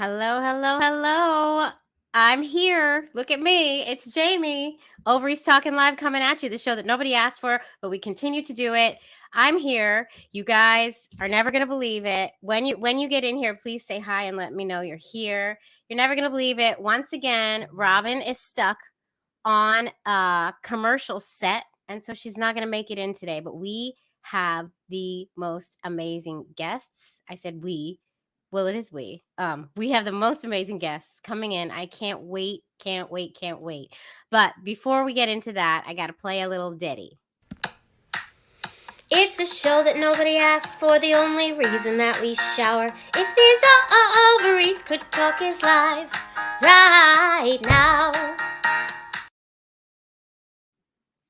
Hello, hello, hello. I'm here. Look at me. It's Jamie. Ovaries Talking Live coming at you, the show that nobody asked for, but we continue to do it. I'm here. You guys are never going to believe it. When you get in here, please say hi and let me know you're here. You're never going to believe it. Once again, Robin is stuck on a commercial set, and so she's not going to make it in today, but we have the most amazing guests. I said we. Well, it is we. We have the most amazing guests coming in. I can't wait, can't wait, can't wait. But before we get into that, I got to play a little ditty. It's the show that nobody asked for, the only reason that we shower. If these ovaries could talk is live right now.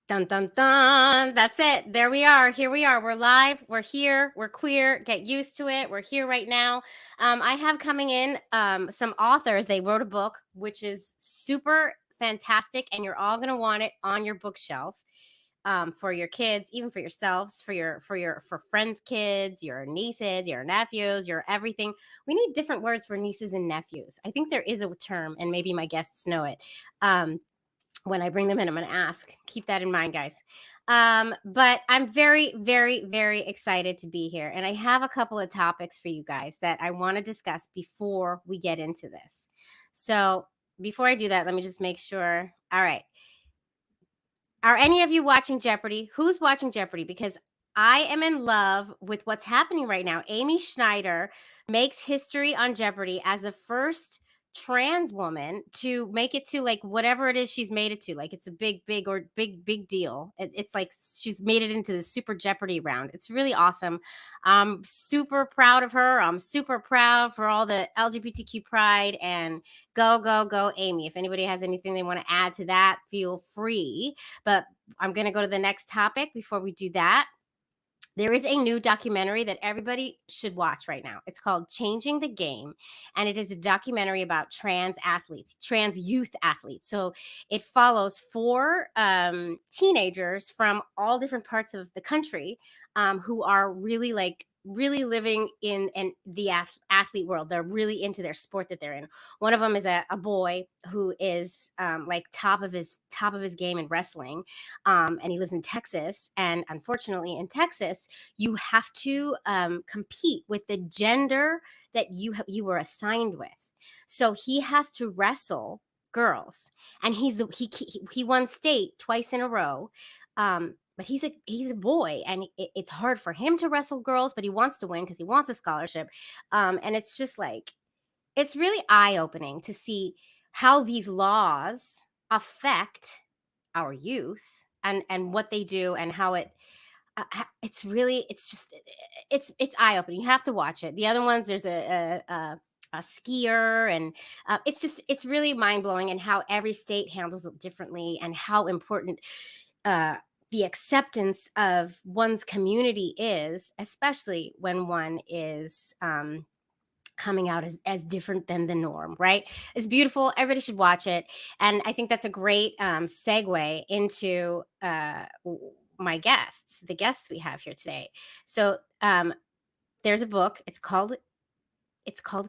Dun, dun, dun. That's it. There we are. Here we are. We're live. We're here. We're queer. Get used to it. We're here right now. I have coming in some authors. They wrote a book, which is super fantastic, and you're all going to want it on your bookshelf for your kids, even for yourselves, for friends' kids, your nieces, your nephews, your everything. We need different words for nieces and nephews. I think there is a term, and maybe my guests know it. When I bring them in, I'm going to ask. Keep that in mind, guys. But I'm very, very, very excited to be here. And I have a couple of topics for you guys that I want to discuss before we get into this. So before I do that, let me just make sure. All right. Are any of you watching Jeopardy? Who's watching Jeopardy? Because I am in love with what's happening right now. Amy Schneider makes history on Jeopardy as the first trans woman to make it to like whatever it is she's made it to. Like it's a big deal. It's like she's made it into the Super Jeopardy round. It's really awesome. I'm super proud of her. I'm super proud for all the LGBTQ pride, and go Amy. If anybody has anything they want to add to that, feel free. But I'm going to go to the next topic before we do that. There is a new documentary that everybody should watch right now. It's called Changing the Game, and it is a documentary about trans athletes, trans youth athletes. So it follows four teenagers from all different parts of the country who are really living in the athlete world. They're really into their sport that they're in. One of them is a boy who is like top of his game in wrestling, and he lives in Texas. And unfortunately, in Texas, you have to compete with the gender that you were assigned with. So he has to wrestle girls, and he won state twice in a row. But he's a boy, and it's hard for him to wrestle girls, but he wants to win because he wants a scholarship. And it's just like, it's really eye-opening to see how these laws affect our youth and what they do, and how it's eye-opening. You have to watch it. The other ones, there's a skier, and it's really mind-blowing, and how every state handles it differently, and how important the acceptance of one's community is, especially when one is coming out as different than the norm, right? It's beautiful. Everybody should watch it. And I think that's a great segue into my guests, the guests we have here today. So there's a book. It's called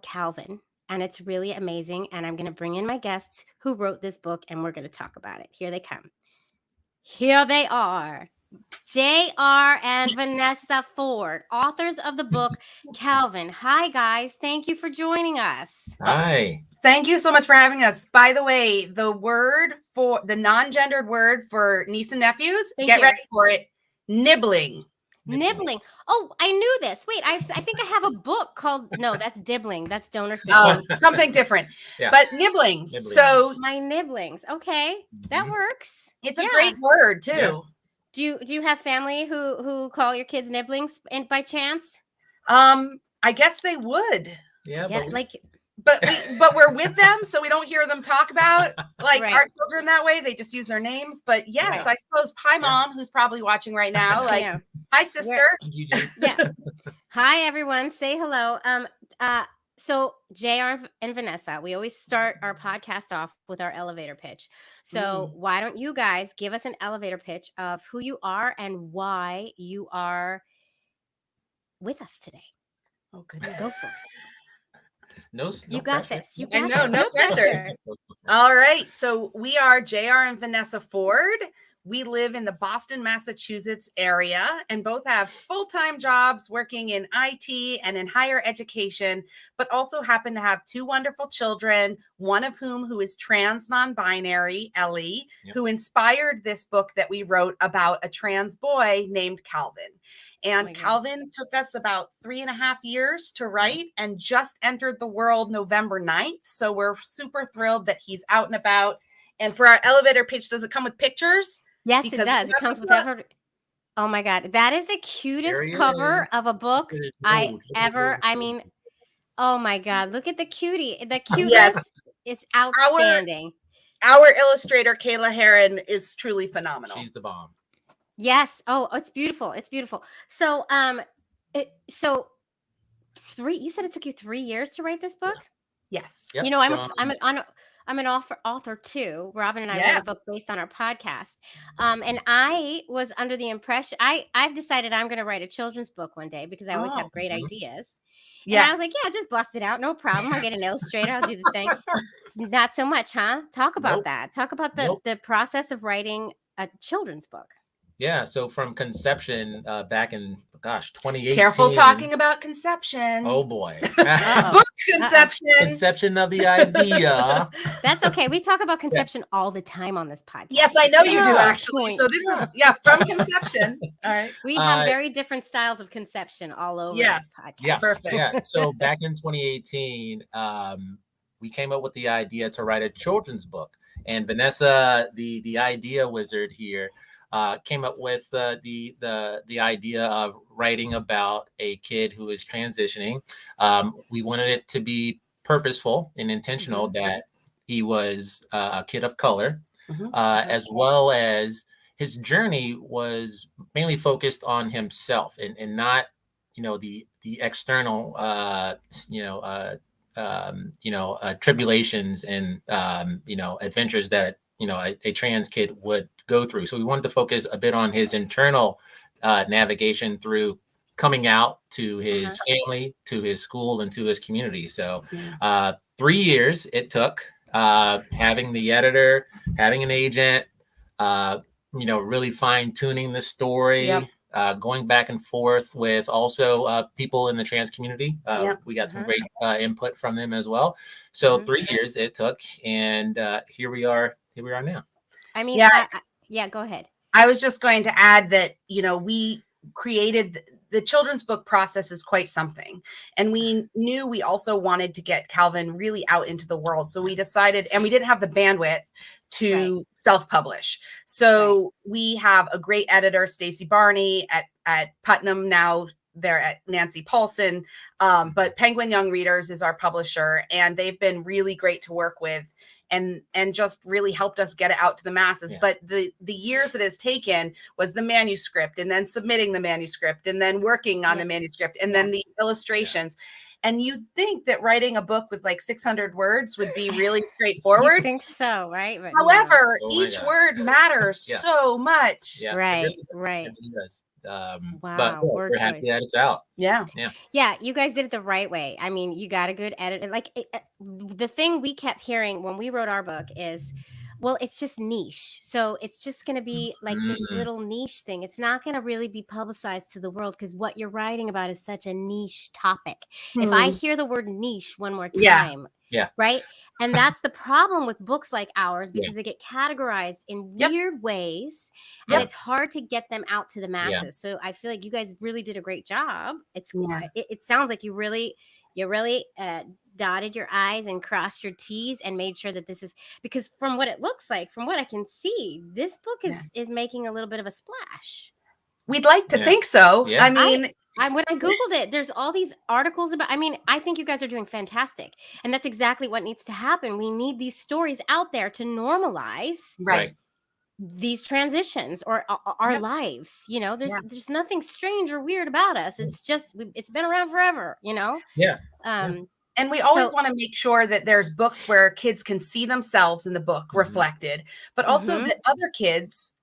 Calvin, and it's really amazing. And I'm going to bring in my guests who wrote this book, and we're going to talk about it. Here they come. Here they are. JR and Vanessa Ford, authors of the book Calvin. Hi, guys. Thank you for joining us. Hi. Thank you so much for having us. By the way, the word for the non-gendered word for niece and nephews, get ready for it. Nibbling. Nibbling. Oh, I knew this. Wait, I think I have a book called, no, that's dibbling. That's donor syndrome. Oh, something different. Yeah. But nibblings. So my nibblings. Okay, that works. It's a great word too. Yeah. Do you have family who call your kids nibblings by chance? I guess they would. Yeah, but we're with them, so we don't hear them talk about like our children that way. They just use their names. But yes, I suppose. Hi, Mom, who's probably watching right now. Like, hi, sister. Yeah. Hi, everyone. Say hello. So JR and Vanessa, we always start our podcast off with our elevator pitch. So why don't you guys give us an elevator pitch of who you are and why you are with us today? Oh, goodness. Go for it. You got pressure. this. You I got know, this. no pressure. All right. So we are JR and Vanessa Ford. We live in the Boston, Massachusetts area and both have full-time jobs working in IT and in higher education, but also happen to have two wonderful children, one of who is trans non-binary, Ellie, who inspired this book that we wrote about a trans boy named Calvin. And Calvin took us about 3.5 years to write and just entered the world November 9th. So we're super thrilled that he's out and about. And for our elevator pitch, does it come with pictures? Yes, it does. It comes with every. Oh my God. That is the cutest cover of a book I ever. I mean, oh my God. Look at the cutie. The cuteness is outstanding. Our illustrator, Kayla Heron, is truly phenomenal. She's the bomb. Yes. Oh, it's beautiful. It's beautiful. So, you said it took you 3 years to write this book? Yes. You know, I'm an author too. Robin and I wrote a book based on our podcast. And I was under the impression I've decided I'm going to write a children's book one day because I always have great ideas. And I was like, yeah, just bust it out. No problem. I'll get an illustrator. I'll do the thing. Not so much, huh? Talk about that. Talk about the process of writing a children's book. Yeah, so from conception back in 2018. Careful talking about conception. Oh boy. Book conception. Conception of the idea. That's okay. We talk about conception all the time on this podcast. Yes, I know you do actually. So this is from conception. All right. We have very different styles of conception all over this podcast. Yeah, perfect. Yeah. So back in 2018, we came up with the idea to write a children's book. And Vanessa, the idea wizard here, came up with the idea of writing about a kid who is transitioning. We wanted it to be purposeful and intentional that he was a kid of color, as well as his journey was mainly focused on himself and not, the external, tribulations and adventures that a trans kid would go through. So we wanted to focus a bit on his internal navigation through coming out to his family, to his school, and to his community. So 3 years it took, having the editor, having an agent, really fine tuning the story, going back and forth with also people in the trans community. We got some great input from them as well. So 3 years it took, and here we are now. I mean, go ahead. I was just going to add that, we created the children's book process is quite something. And we knew we also wanted to get Calvin really out into the world. So we decided, and we didn't have the bandwidth to self-publish. So we have a great editor, Stacey Barney at Putnam. Now they're at Nancy Paulson. But Penguin Young Readers is our publisher, and they've been really great to work with. And just really helped us get it out to the masses. But the years it has taken was the manuscript, and then submitting the manuscript, and then working on the manuscript, and then the illustrations. And you'd think that writing a book with like 600 words would be really straightforward. I think so, right? But however, each word matters so much. Yeah, right, it really does. Wow, but we're happy that it's out. Yeah, you guys did it the right way. I mean, you got a good edit. Like the thing we kept hearing when we wrote our book is, well, it's just niche. So it's just going to be like this little niche thing. It's not going to really be publicized to the world because what you're writing about is such a niche topic. If I hear the word niche one more time, right? And that's the problem with books like ours, because they get categorized in weird ways, and it's hard to get them out to the masses. So I feel like you guys really did a great job. It sounds like you really dotted your I's and crossed your T's and made sure that this is, because from what it looks like, from what I can see, this book is making a little bit of a splash. We'd like to think so. I mean, when I Googled it, there's all these articles about, I think you guys are doing fantastic. And that's exactly what needs to happen. We need these stories out there to normalize these transitions or our lives. There's nothing strange or weird about us. It's just, it's been around forever, And we always want to make sure that there's books where kids can see themselves in the book reflected, but also that other kids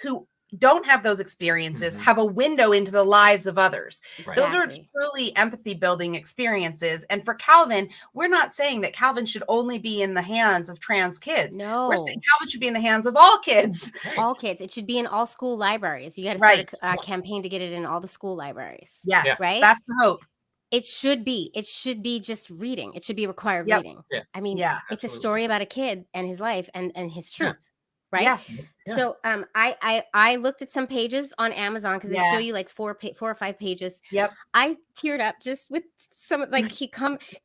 who don't have those experiences Mhm. have a window into the lives of others. Right. Those are Exactly. truly empathy building experiences. And for Calvin, we're not saying that Calvin should only be in the hands of trans kids. We're saying No, Calvin should be in the hands of all kids. Right. all kids. It should be in all school libraries. You got to Right. start a campaign to get it in all the school libraries. Yes. Yeah. Right? That's the hope. It should be. It should be just reading. It should be required Yep. reading. Yeah. I mean, Yeah. it's a Absolutely. story about a kid and his life and his Yeah. truth. Right? Yeah. Yeah. So I looked at some pages on Amazon because they show Yeah. you like 4 or 5 pages. Yep. I teared up just with some like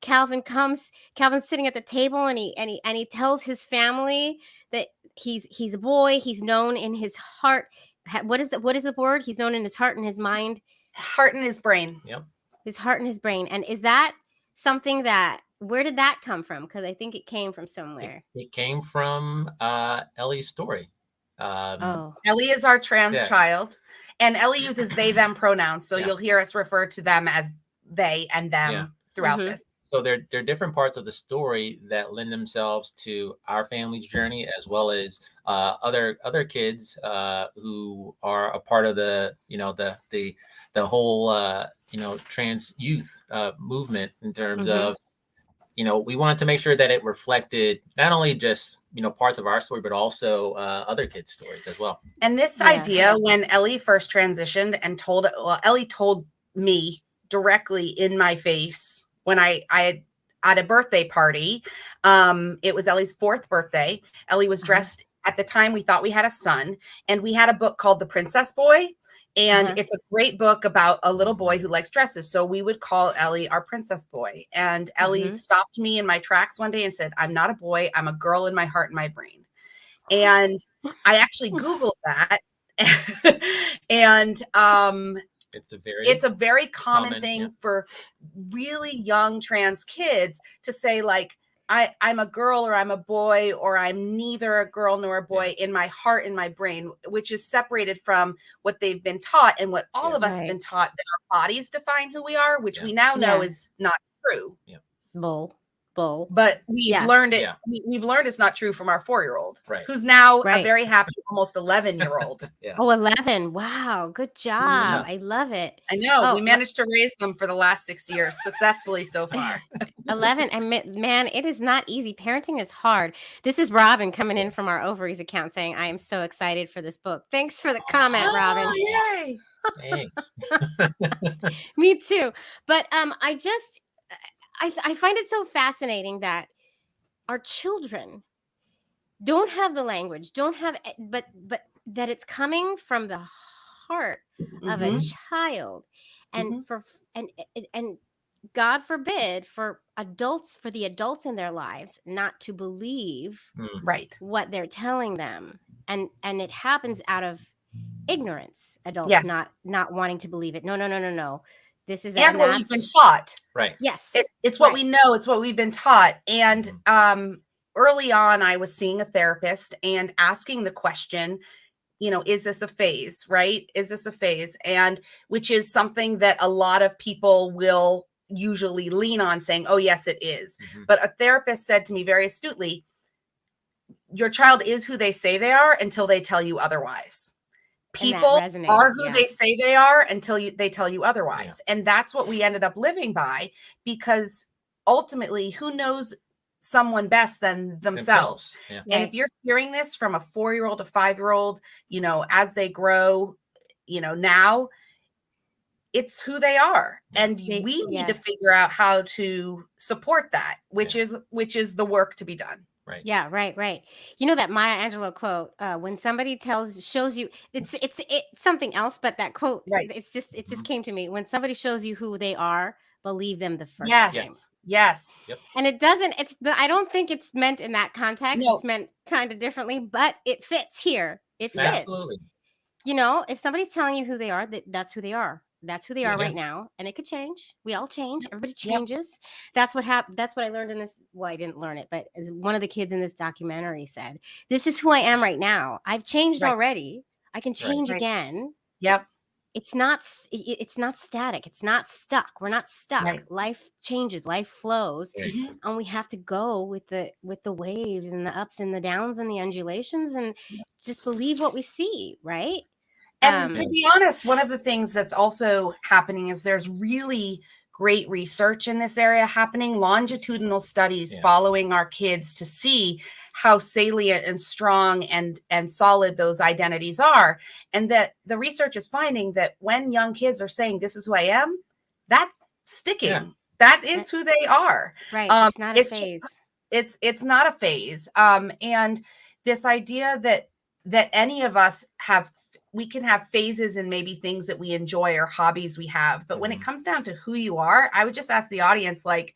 Calvin's sitting at the table and he tells his family that he's a boy. He's known in his heart. What is the word? He's known in his heart and his mind. Heart in his brain. Yep. His heart and his brain. And is that something that where did that come from? Because I think it came from somewhere. It came from Ellie's story. Oh, Ellie is our trans Yeah. child, and Ellie uses they them pronouns. So Yeah. you'll hear us refer to them as they and them Yeah. throughout Mhm. this. So there are different parts of the story that lend themselves to our family's journey, as well as other kids who are a part of the the whole trans youth movement in terms Mhm. of we wanted to make sure that it reflected not only just parts of our story, but also other kids' stories as well. And this Yeah. idea, when Ellie first transitioned and Ellie told me directly in my face when I had at a birthday party. It was Ellie's 4th birthday. Ellie was dressed at the time. We thought we had a son, and we had a book called The Princess Boy. And it's a great book about a little boy who likes dresses. So we would call Ellie our princess boy. And Ellie stopped me in my tracks one day and said, "I'm not a boy. I'm a girl in my heart and my brain." And I actually Googled that. And it's a very common thing for really young trans kids to say, like, I'm a girl or I'm a boy, or I'm neither a girl nor a boy in my heart and my brain, which is separated from what they've been taught and what all of us have been taught, that our bodies define who we are, which we now know is not true. Bull. But we've learned it. We've learned it's not true from our 4-year-old, who's now a very happy, almost 11-year-old. Oh, 11. Wow. Good job. I love it. I know. We managed to raise them for the last 6 years successfully so far. 11. And man, it is not easy. Parenting is hard. This is Robin coming in from our Ovaries account saying, "I am so excited for this book." Thanks for the comment, Robin. Yay. Thanks. Me too. But I find it so fascinating that our children don't have the language, but that it's coming from the heart of a child, and and God forbid for the adults in their lives not to believe what they're telling them, and it happens out of ignorance. Adults not wanting to believe it. No. This is and what we've been taught. Right. Yes. It's what we know. It's what we've been taught. And early on, I was seeing a therapist and asking the question, is this a phase, right? Is this a phase? And which is something that a lot of people will usually lean on, saying, "Oh, yes, it is." But a therapist said to me very astutely, "Your child is who they say they are until they tell you otherwise." People are who they say they are until they tell you otherwise. And that's what we ended up living by, because ultimately, who knows someone best than themselves? And if you're hearing this from a 4-year-old, a 5-year-old, as they grow, now it's who they are. And we need to figure out how to support that, which is the work to be done. Right. Yeah, right. You know that Maya Angelou quote, when somebody shows you, it's something else, but that quote, it just came to me. When somebody shows you who they are, believe them the first time. Yes. Yep. And I don't think it's meant in that context. No. It's meant kind of differently, but it fits here. It fits. Absolutely. If somebody's telling you who they are, that's who they are. That's who they are right now, and it could change. We all change. Everybody changes. That's what happened. That's what I learned in this. Well, I didn't learn it, but as one of the kids in this documentary said, "This is who I am right now. I've changed already. I can change again." Yep. It's not static. It's not stuck. We're not stuck. Life changes. Life flows, and we have to go with the waves and the ups and the downs and the undulations, and just believe what we see. Right. And to be honest, one of the things that's also happening is there's really great research in this area happening, longitudinal studies following our kids to see how salient and strong and solid those identities are. And that the research is finding that when young kids are saying, this is who I am, that's sticking. Yeah. That is who they are. Right. It's not a phase. It's not a phase. And this idea that any of us we can have phases and maybe things that we enjoy or hobbies we have. But when it comes down to who you are, I would just ask the audience, like,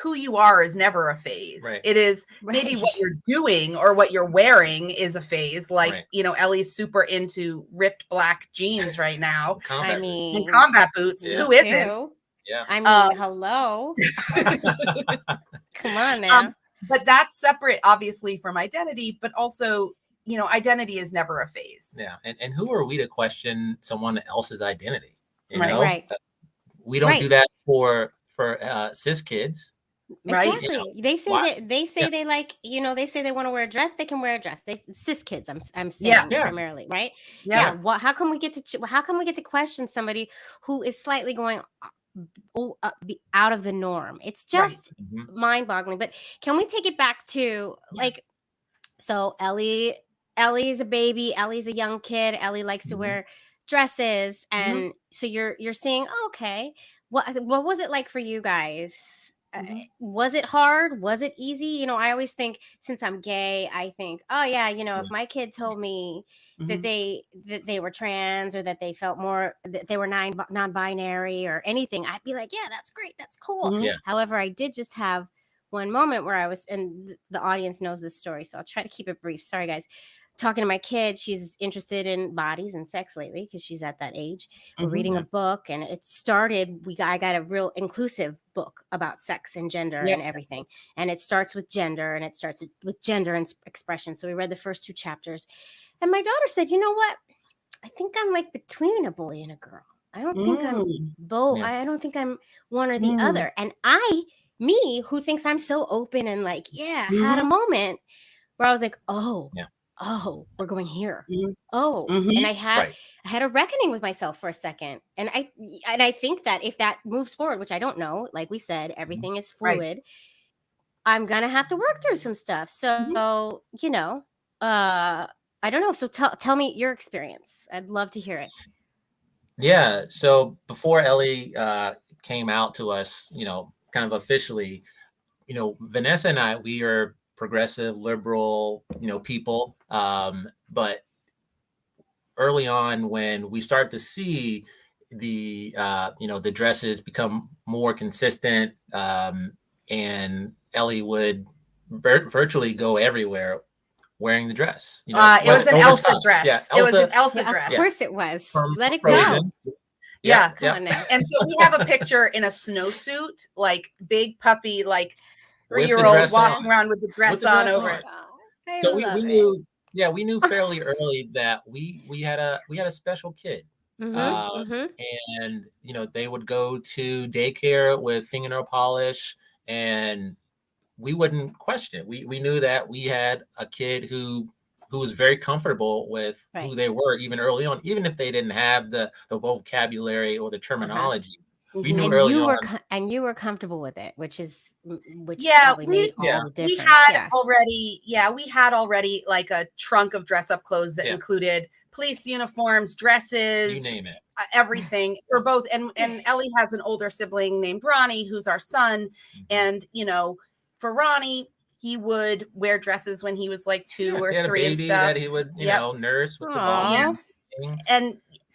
who you are is never a phase. Right. It is maybe what you're doing or what you're wearing is a phase. Like, Ellie's super into ripped black jeans right now. And combat boots. Yeah. Who isn't? Yeah. I mean, hello. Come on now. But that's separate, obviously, from identity, but also, identity is never a phase. Yeah. And who are we to question someone else's identity? Right. We don't do that for cis kids. Right. Exactly. They say they say they like, they say they want to wear a dress, they can wear a dress. Cis kids, I'm saying primarily, right? Yeah. How can we get to question somebody who is slightly going out of the norm? It's just mind-boggling. But can we take it back to so Ellie's a baby, Ellie's a young kid, Ellie likes to wear dresses, and so you're saying, okay, what was it like for you guys? Was it hard? Was it easy? I always think, since I'm gay, I think, oh yeah, if my kid told me that they were trans, or that they felt more, that they were non-binary or anything, I'd be like, yeah, that's great, that's cool. However, I did just have one moment where I was, and the audience knows this story, so I'll try to keep it brief. Sorry, guys. Talking to my kid, she's interested in bodies and sex lately because she's at that age. We're reading a book, and it started, I got a real inclusive book about sex and gender and everything. And it starts with gender, and it starts with gender and expression. So we read the first 2 chapters, and my daughter said, you know what? I think I'm like between a boy and a girl. I don't think I'm both. I don't think I'm one or the other. And me, who thinks I'm so open and like, had a moment where I was like, oh, we're going here. And I had a reckoning with myself for a second. And I think that if that moves forward, which I don't know, like we said, everything is fluid. I'm going to have to work through some stuff. So, I don't know. So tell me your experience. I'd love to hear it. Yeah. So before Ellie came out to us, kind of officially, Vanessa and I, we are progressive, liberal, people. But early on, when we start to see the dresses become more consistent, and Ellie would virtually go everywhere wearing the dress. It was an Elsa dress. Yeah, Elsa, it was an Elsa dress. Of course it was. Let it Frozen. go. Yeah. Come on now. And so we have a picture in a snowsuit, like big puffy, like 3-year-old walking around with the dress on over it. So we knew, we knew fairly early that we had a special kid. And they would go to daycare with fingernail polish, and we wouldn't question it. We knew that we had a kid who was very comfortable with who they were, even early on, even if they didn't have the vocabulary or the terminology. We knew early on. And you were comfortable with it, which probably made all the difference. We had already like a trunk of dress up clothes that included police uniforms, dresses, you name it, everything. We're both, and Ellie has an older sibling named Ronnie, who's our son. And, for Ronnie, he would wear dresses when he was like 2 or 3 and stuff. That he would, nurse with the ball.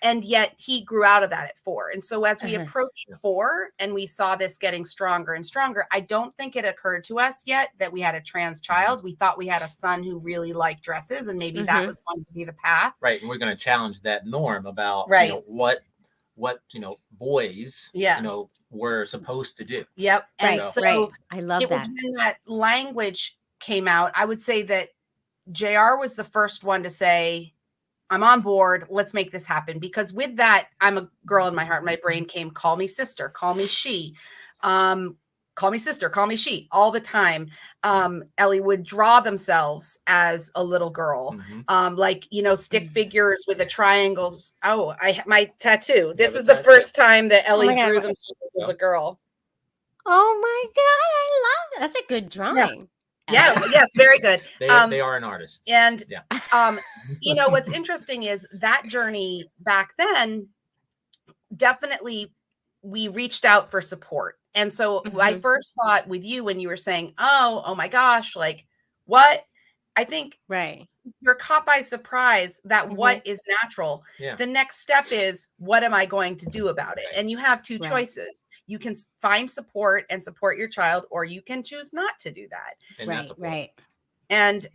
And yet he grew out of that at 4. And so as we approached 4 and we saw this getting stronger and stronger, I don't think it occurred to us yet that we had a trans child. We thought we had a son who really liked dresses, and maybe that was going to be the path. Right. And we're going to challenge that norm about what boys, were supposed to do. Yep. And I love it was when that language came out. I would say that JR was the first one to say, I'm on board. Let's make this happen. Because with that, I'm a girl in my heart. My brain came, call me sister, call me she. call me sister, call me she all the time. Ellie would draw themselves as a little girl. Like, you know, stick figures with the triangles. Oh, my tattoo. This is the first time that Ellie drew themselves as a girl. Oh my God, I love that. That's a good drawing. Yeah, yes, very good. They are an artist. And you know, what's interesting is that journey back then, definitely we reached out for support. And so I first thought with you when you were saying, oh my gosh, like what? I think you're caught by surprise that what is natural. The next step is, what am I going to do about it? And you have two choices. You can find support and support your child, or you can choose not to do that. And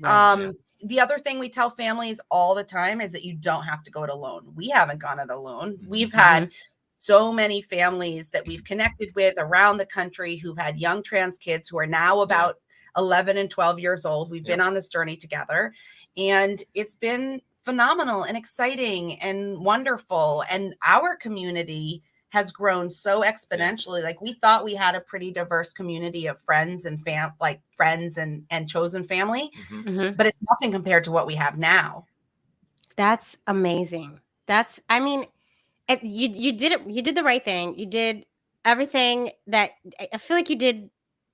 the other thing we tell families all the time is that you don't have to go it alone. We haven't gone it alone. We've had so many families that we've connected with around the country who've had young trans kids who are now about 11 and 12 years old. We've been on this journey together, and it's been phenomenal and exciting and wonderful. And our community has grown so exponentially. Like, we thought we had a pretty diverse community of friends and friends and chosen family, but it's nothing compared to what we have now. That's amazing. I mean, you did it. You did the right thing. You did everything that I feel like you did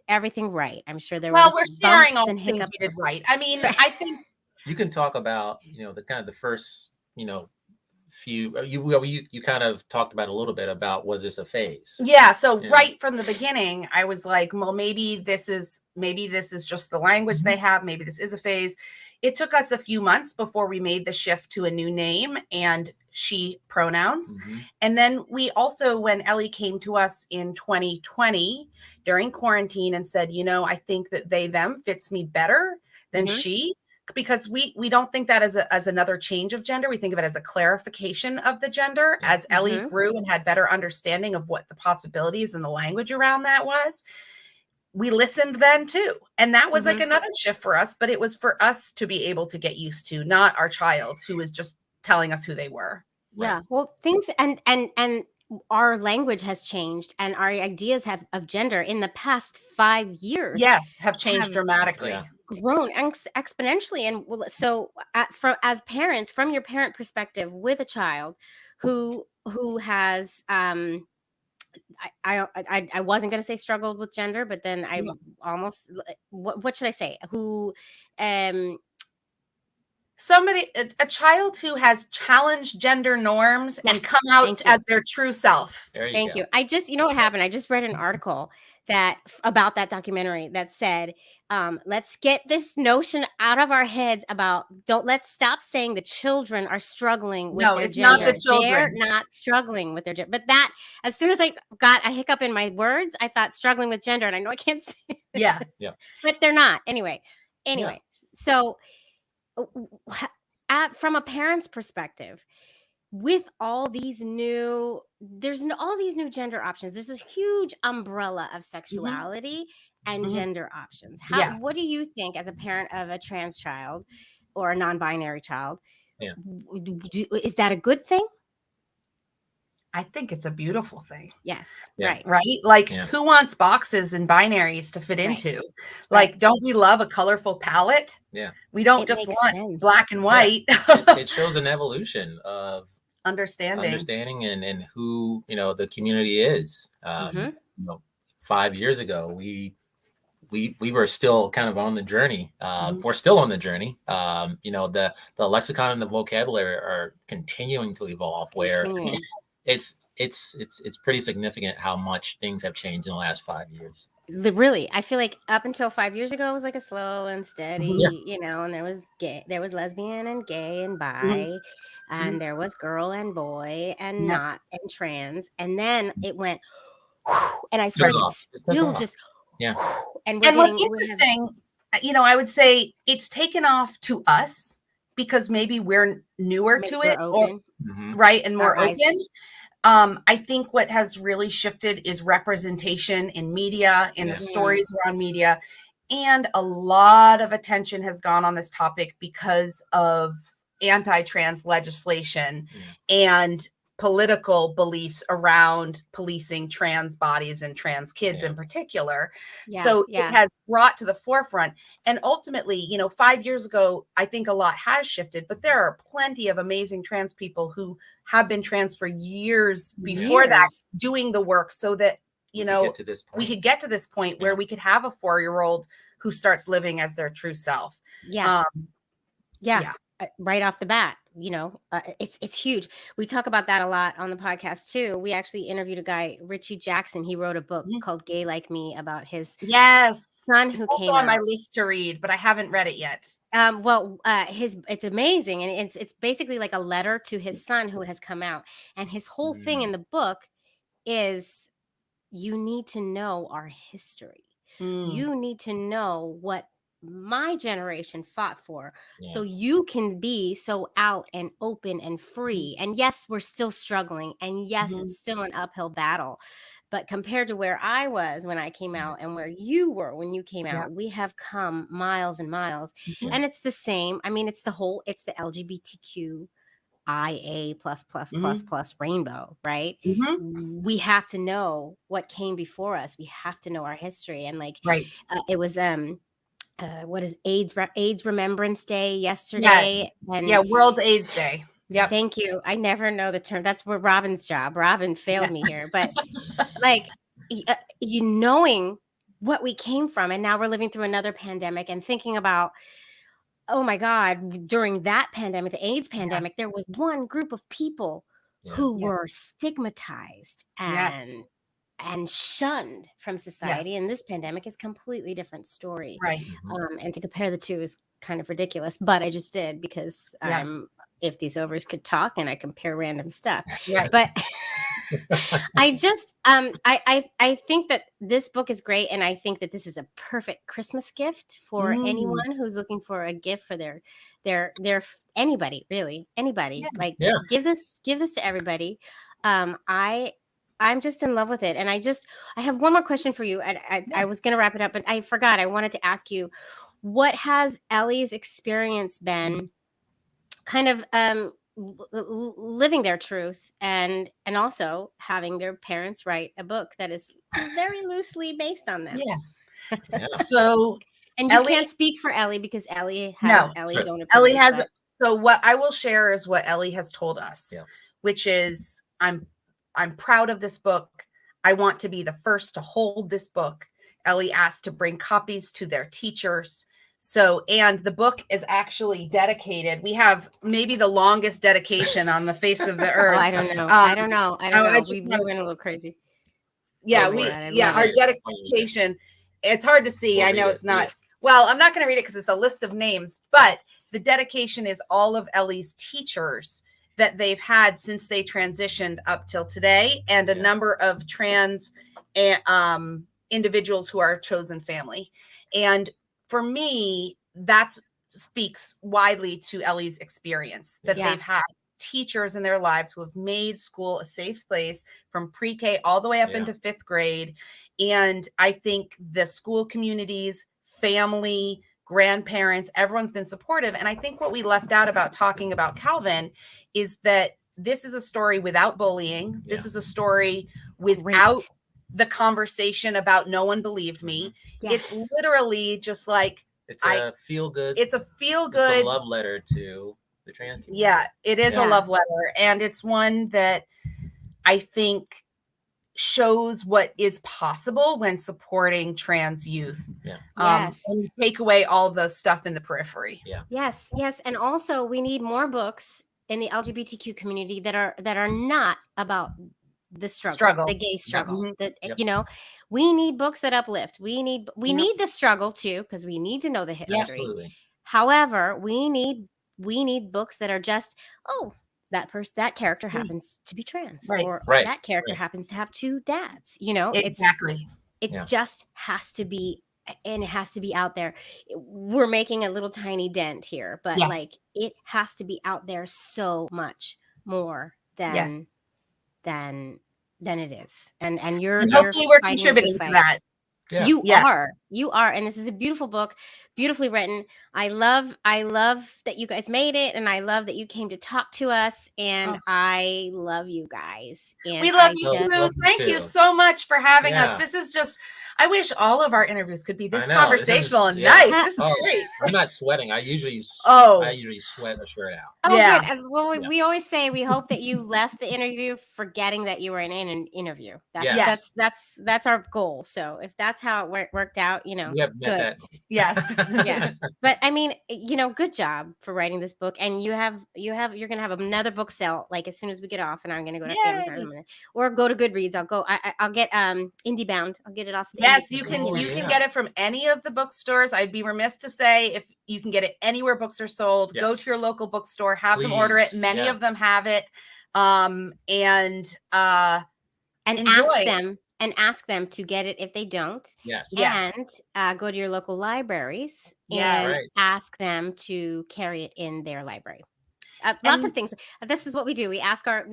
everything right. I'm sure there were we're sharing all and the things we did right. I mean, I think you can talk about, you know, the kind of the first, you know, few you kind of talked about a little bit about, was this a phase? So right from the beginning, I was like, well, maybe this is just the language they have. Maybe this is a phase. It took us a few months before we made the shift to a new name and she pronouns. And then we also, when Ellie came to us in 2020 during quarantine and said, you know, I think that they, them fits me better than she, because we don't think that as another change of gender. We think of it as a clarification of the gender. As Ellie grew and had better understanding of what the possibilities and the language around that was, we listened then too. And that was like another shift for us, but it was for us to be able to get used to, not our child who was just telling us who they were. Yeah. Well, things and our language has changed, and our ideas of gender in the past 5 years have changed dramatically. Grown exponentially. And so as parents, from your parent perspective with a child who has I wasn't going to say struggled with gender, but then I almost, what should I say? Who a child who has challenged gender norms and come out as their true self. Thank you. I just, you know what happened? I just read an article about that documentary that said, let's get this notion out of our heads about, let's stop saying the children are struggling with their gender. Not the children. They're not struggling with their gender. But that, as soon as I got a hiccup in my words, I thought struggling with gender, and I know I can't say that. But they're not. Anyway. So from a parent's perspective, with all these new gender options, there's a huge umbrella of sexuality and gender options. What do you think, as a parent of a trans child or a non-binary child, is that a good thing? I think it's a beautiful thing. Yes. Right. Like, who wants boxes and binaries to fit into? Like, don't we love a colorful palette? We don't just want black and white. It shows an evolution of understanding and who, you know, the community is. You know, 5 years ago, we were still kind of on the journey. We're still on the journey. You know, the lexicon and the vocabulary are continuing to evolve, where it's pretty significant how much things have changed in the last 5 years. Really, I feel like up until 5 years ago, it was like a slow and steady, you know, and there was lesbian and gay and bi, and there was girl and boy and not and trans, and then it went, and I feel like it's still just, and what's interesting, you know, I would say it's taken off to us because maybe we're newer to it, or and more open. I think what has really shifted is representation in media, in the stories around media, and a lot of attention has gone on this topic because of anti-trans legislation and political beliefs around policing trans bodies and trans kids Yeah. in particular. Yeah, So yeah. it has brought to the forefront. And ultimately, you know, 5 years ago, I think a lot has shifted, but there are plenty of amazing trans people who have been trans for years before that, Years. doing the work so that, you We could know, get to this we point. could get to this point where Yeah. we could have a 4-year-old who starts living as their true self. Yeah. Yeah. Yeah. Right off the bat, you know, it's huge. We talk about that a lot on the podcast too. We actually interviewed a guy, Richie Jackson. He wrote a book Mhm. called Gay Like Me about his Yes. son It's who also came on my out. list to read, but I haven't read it yet. It's amazing, and it's basically like a letter to his son who has come out, and his whole thing in the book is you need to know our history. You need to know what my generation fought for, so you can be so out and open and free. And yes, we're still struggling, and yes, it's still an uphill battle, but compared to where I was when I came out and where you were when you came out, we have come miles and miles. And it's the same. I mean, it's the LGBTQ IA plus rainbow, right? We have to know what came before us. We have to know our history. And like, Right. it was what is AIDS Remembrance Day yesterday? And Yeah, World AIDS Day. Yep. thank you. I never know the term. That's where Robin's job. Robin failed me here, but like, you knowing what we came from, and now we're living through another pandemic and thinking about, oh my God, during that pandemic, the AIDS pandemic, there was one group of people who were stigmatized and shunned from society. And this pandemic is a completely different story. Right. And to compare the two is kind of ridiculous, but I just did because If These Ovaries Could talk, and I compare random stuff. Right. But I just I think that this book is great, and I think that this is a perfect Christmas gift for anyone who's looking for a gift for their anybody, really anybody. Like give this to everybody. I'm just in love with it, and I have one more question for you. I was gonna wrap it up, but I forgot. I wanted to ask you, what has Ellie's experience been? Kind of living their truth and also having their parents write a book that is very loosely based on them. Yes. So, and you can't speak for Ellie because Ellie has Ellie's own opinion. Ellie has. So what I will share is what Ellie has told us, which is I'm proud of this book. I want to be the first to hold this book. Ellie asked to bring copies to their teachers. So, and the book is actually dedicated. We have maybe the longest dedication on the face of the earth. I don't know. I don't know. We went a little crazy. Yeah, our dedication. It's hard to see. I know it's not. Well, I'm not going to read it because it's a list of names, but the dedication is all of Ellie's teachers that they've had since they transitioned up till today, and a number of trans individuals who are chosen family. And for me, that speaks widely to Ellie's experience, that they've had teachers in their lives who have made school a safe place from pre-K all the way up into 5th grade. And I think the school communities, family, grandparents, everyone's been supportive. And I think what we left out about talking about Calvin is that this is a story without bullying. This is a story without the conversation about no one believed me. It's literally just like it's a feel good. It's a feel good. It's a love letter to the trans community. Yeah, it is a love letter, and it's one that I think shows what is possible when supporting trans youth. And take away all the stuff in the periphery. Yes, and also we need more books in the LGBTQ community that are not about the struggle, the gay struggle. You know, we need books that uplift. We need the struggle too, because we need to know the history. Absolutely. However, we need books that are just, that character happens to be trans, or that character happens to have 2 dads. You know, exactly. It just has to be, and it has to be out there. We're making a little tiny dent here, but like it has to be out there so much more than it is. And you're hopefully we're contributing to that. You are, and this is a beautiful book, beautifully written. I love that you guys made it, and I love that you came to talk to us, and Oh. I love you guys. And We love I you just- too. love you Thank you too. so much for having Yeah. us. This is just, I wish all of our interviews could be this I know, this is- conversational and yeah. nice. This is Oh, great. I'm not sweating. I usually Oh. sweat a shirt out. Oh, Yeah. good. Well, Yeah. we always say we hope that you left the interview forgetting that you were in an interview. Yes. That's our goal. So if that's how it worked out, you know, You have met good. that. Yes. Yeah. But I mean, you know, good job for writing this book. And you're gonna have another book sale like as soon as we get off, and I'm gonna go to Yay. Amazon or go to Goodreads. I'll get IndieBound. I'll get it off. The Yes, Indie- you can. Oh, You yeah. can get it from any of the bookstores. I'd be remiss to say if you can get it anywhere books are sold. Go Yes. to your local bookstore, have them order it. Please, Many yeah. of them have it. And and enjoy. ask them to get it if they don't. Yes. Yes. And go to your local libraries Yes. and Right. ask them to carry it in their library. Lots of And- things. This is what we do. We ask our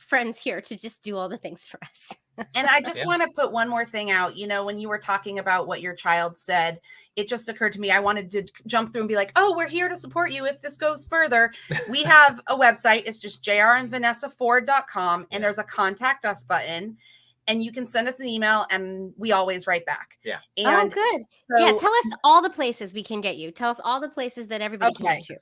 friends here to just do all the things for us. And I just Yeah. want to put one more thing out. You know, when you were talking about what your child said, it just occurred to me. I wanted to jump through and be like, oh, we're here to support you if this goes further. We have a website. It's just jrandvanessaford.com. And there's a contact us button. And you can send us an email and we always write back. Yeah. And good. so Yeah, tell us all the places we can get you. Tell us all the places that everybody can get you.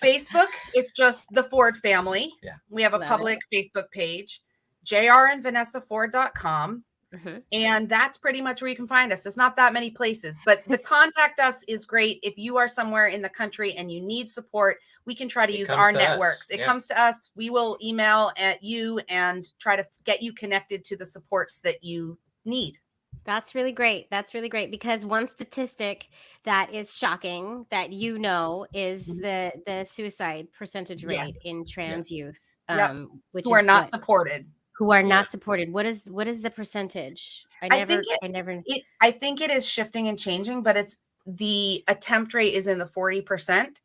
Facebook, it's just the Ford family. Yeah. We have a Love public Facebook page, jrandvanessaford.com. Mhm. And that's pretty much where you can find us. There's not that many places, but the contact us is great. If you are somewhere in the country and you need support, we can try to use comes our to us. networks. It Yeah. comes to us. We will email at you and try to get you connected to the supports that you need. That's really great. That's really great because one statistic that is shocking that you know is the suicide percentage rate Yes. in trans youth, Yep. which Who are is not what? supported. Who are Yeah. not supported. What is the percentage? I think it is shifting and changing, but it's the attempt rate is in the 40%.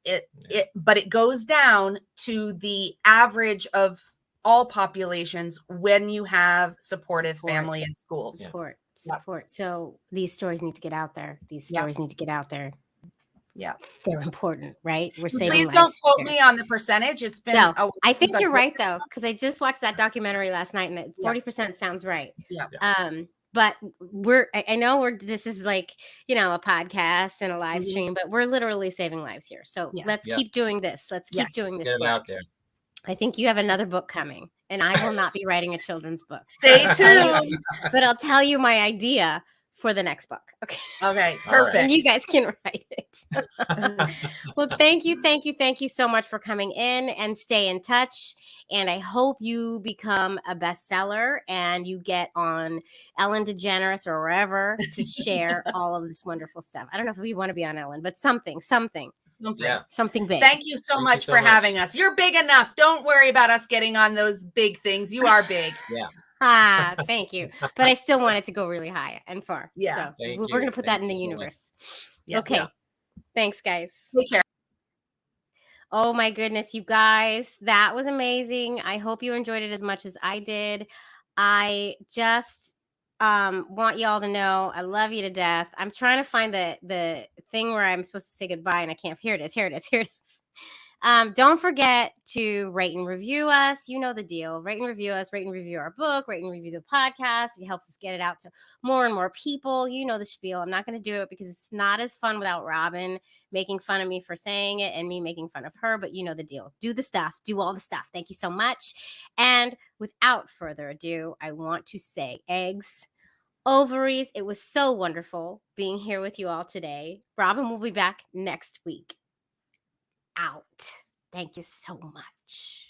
But it goes down to the average of all populations when you have supportive Support. family and schools. support. Yep. So these stories need to get out there. These stories need to get out there. Yeah. They're important, right? We're saving Please lives don't quote here. me on the percentage. It's been No, a while I think since you're I've right though, because I just watched that documentary last night, and 40% sounds right. Yeah. But I know this is like, you know, a podcast and a live stream, but we're literally saving lives here. So Yes. let's keep doing this. Let's keep Yes. doing this Get it work. out there. I think you have another book coming, and I will not be writing a children's book. Stay tuned. But I'll tell you my idea for the next book. Okay. Okay. All right. And Perfect. you guys can write it. Well, thank you so much for coming in, and stay in touch. And I hope you become a bestseller and you get on Ellen DeGeneres or wherever to share all of this wonderful stuff. I don't know if we want to be on Ellen, but something Yeah. something big. Thank you so Thank you much so for much. having us. You're big enough. Don't worry about us getting on those big things. You are big. Thank you. But I still want it to go really high and far. Yeah. So Thank we're you. going to put that Thank in the you so much. universe. Yeah. Okay. Yeah. Thanks, guys. Take care. Oh my goodness, you guys, that was amazing. I hope you enjoyed it as much as I did. I just want y'all to know I love you to death. I'm trying to find the thing where I'm supposed to say goodbye, and I can't. Here it is. Don't forget to rate and review us. You know the deal. Rate and review us, rate and review our book, rate and review the podcast. It helps us get it out to more and more people. You know the spiel. I'm not going to do it because it's not as fun without Robin making fun of me for saying it and me making fun of her, but you know the deal. Do the stuff. Do all the stuff. Thank you so much. And without further ado, I want to say eggs, ovaries. It was so wonderful being here with you all today. Robin will be back next week. Out. Thank you so much.